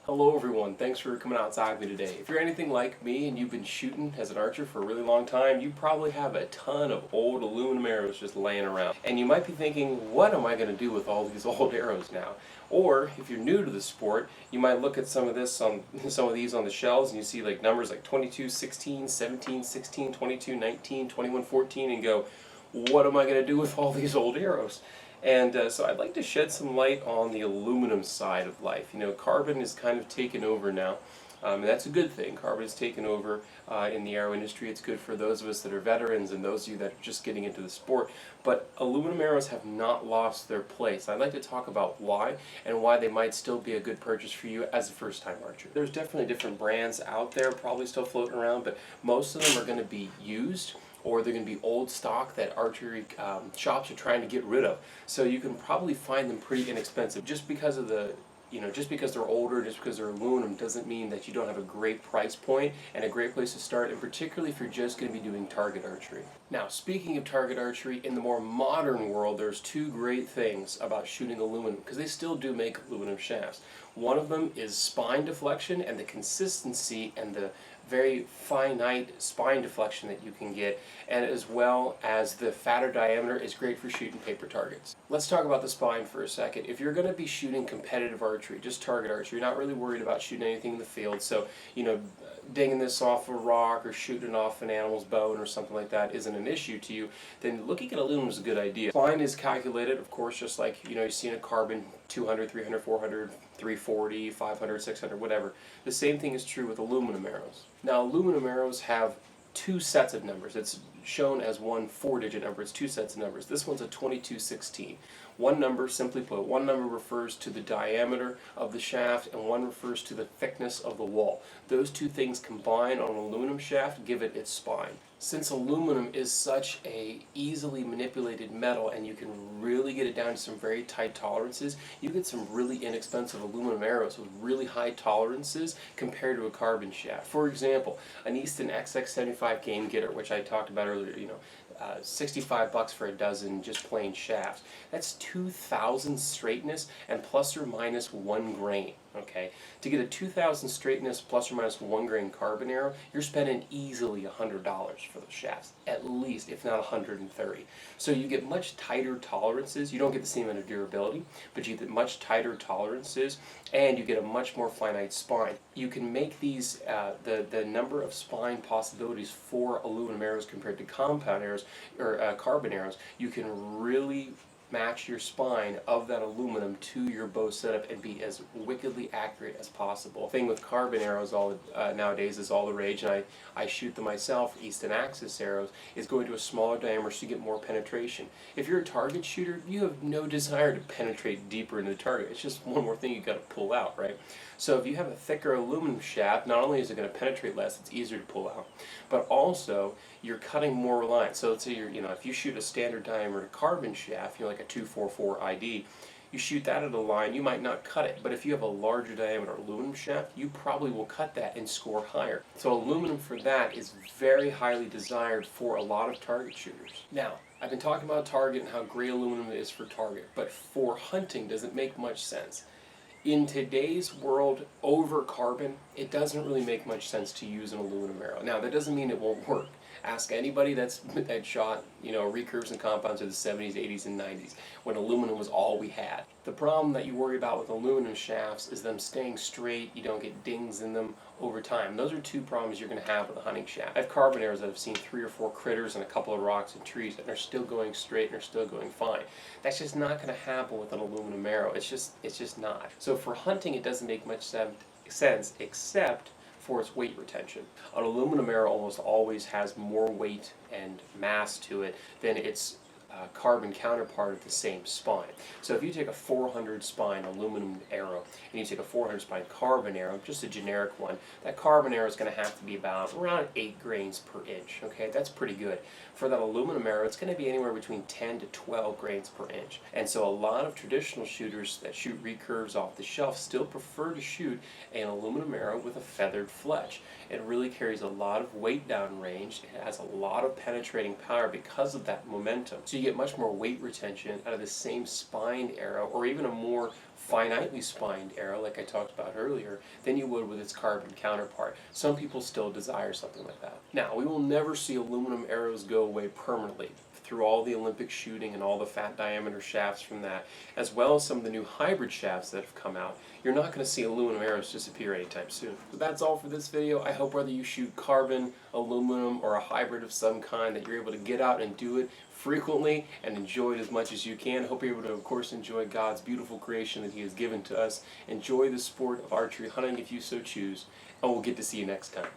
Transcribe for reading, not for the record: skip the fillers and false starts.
Hello everyone, thanks for coming outside with me today. If you're anything like me and you've been shooting as an archer for a really long time, you probably have a ton of old aluminum arrows just laying around. And you might be thinking, what am I going to do with all these old arrows now? Or if you're new to the sport, you might look at some of these on the shelves and you see like numbers like 22, 16, 17, 16, 22, 19, 21, 14 and go, what am I going to do with all these old arrows? And so I'd like to shed some light on the aluminum side of life. You know, carbon is kind of taken over now, and that's a good thing. Carbon is taken over in the arrow industry. It's good for those of us that are veterans and those of you that are just getting into the sport. But aluminum arrows have not lost their place. I'd like to talk about why and why they might still be a good purchase for you as a first-time archer. There's definitely different brands out there, probably still floating around, but most of them are going to be used, or they're going to be old stock that archery shops are trying to get rid of. So you can probably find them pretty inexpensive. Just because of just because they're older, just because they're aluminum, doesn't mean that you don't have a great price point and a great place to start, and particularly if you're just going to be doing target archery. Now, speaking of target archery, in the more modern world, there's two great things about shooting aluminum, because they still do make aluminum shafts. One of them is spine deflection and the consistency and the very finite spine deflection that you can get, and as well as the fatter diameter is great for shooting paper targets. Let's talk about the spine for a second. If you're going to be shooting competitive archery, just target archery, you're not really worried about shooting anything in the field, so dinging this off a rock or shooting it off an animal's bone or something like that isn't an issue to you, then looking at aluminum is a good idea. Spine is calculated, of course, just like you see in a carbon, 200, 300, 400, 340, 500, 600, whatever. The same thing is true with aluminum arrows. Now, aluminum arrows have two sets of numbers. It's shown as one 4-digit number. It's two sets of numbers. This one's a 2216. One number, simply put, one number refers to the diameter of the shaft and one refers to the thickness of the wall. Those two things combined on an aluminum shaft give it its spine. Since aluminum is such a easily manipulated metal and you can really get it down to some very tight tolerances, you get some really inexpensive aluminum arrows with really high tolerances compared to a carbon shaft. For example, an Easton XX75 Game Getter, which I talked about earlier, 65 bucks for a dozen just plain shafts. That's 2,000 straightness and plus or minus 1 grain. Okay, to get a 2,000 straightness plus or minus 1 grain carbon arrow, you're spending easily $100 for those shafts, at least, if not $130. So you get much tighter tolerances. You don't get the same amount of durability, but you get much tighter tolerances, and you get a much more finite spine. You can make these the number of spine possibilities for aluminum arrows compared to compound arrows or carbon arrows. You can really match your spine of that aluminum to your bow setup and be as wickedly accurate as possible. The thing with carbon arrows nowadays is all the rage, and I shoot them myself, Easton Axis arrows, is going to a smaller diameter so you get more penetration. If you're a target shooter, you have no desire to penetrate deeper into the target. It's just one more thing you've got to pull out, right? So if you have a thicker aluminum shaft, not only is it going to penetrate less, it's easier to pull out, but also you're cutting more line. So let's say if you shoot a standard diameter carbon shaft, like a 244 ID, you shoot that at a line, you might not cut it, but if you have a larger diameter aluminum shaft, you probably will cut that and score higher. So aluminum for that is very highly desired for a lot of target shooters. Now, I've been talking about target and how great aluminum is for target, but for hunting, does it make much sense? In today's world, over carbon, it doesn't really make much sense to use an aluminum arrow. Now, that doesn't mean it won't work. Ask anybody that shot, recurves and compounds in the 70s, 80s, and 90s, when aluminum was all we had. The problem that you worry about with aluminum shafts is them staying straight. You don't get dings in them over time. Those are two problems you're going to have with a hunting shaft. I have carbon arrows that have seen 3 or 4 critters and a couple of rocks and trees, and they're still going straight and they're still going fine. That's just not going to happen with an aluminum arrow. It's just not. So for hunting, it doesn't make much sense except for its weight retention. An aluminum arrow almost always has more weight and mass to it than its carbon counterpart of the same spine. So if you take a 400 spine aluminum arrow and you take a 400 spine carbon arrow, just a generic one, that carbon arrow is going to have to be about around 8 grains per inch. Okay, that's pretty good. For that aluminum arrow, it's going to be anywhere between 10 to 12 grains per inch. And so a lot of traditional shooters that shoot recurves off the shelf still prefer to shoot an aluminum arrow with a feathered fletch. It really carries a lot of weight down range. It has a lot of penetrating power because of that momentum. So you get much more weight retention out of the same spined arrow, or even a more finitely spined arrow like I talked about earlier, than you would with its carbon counterpart. Some people still desire something like that. Now, we will never see aluminum arrows go away permanently. Through all the Olympic shooting and all the fat diameter shafts from that, as well as some of the new hybrid shafts that have come out, you're not going to see aluminum arrows disappear anytime soon. So that's all for this video. I hope whether you shoot carbon, aluminum, or a hybrid of some kind, that you're able to get out and do it frequently and enjoy it as much as you can. Hope you're able to, of course, enjoy God's beautiful creation that He has given to us. Enjoy the sport of archery hunting if you so choose, and we'll get to see you next time.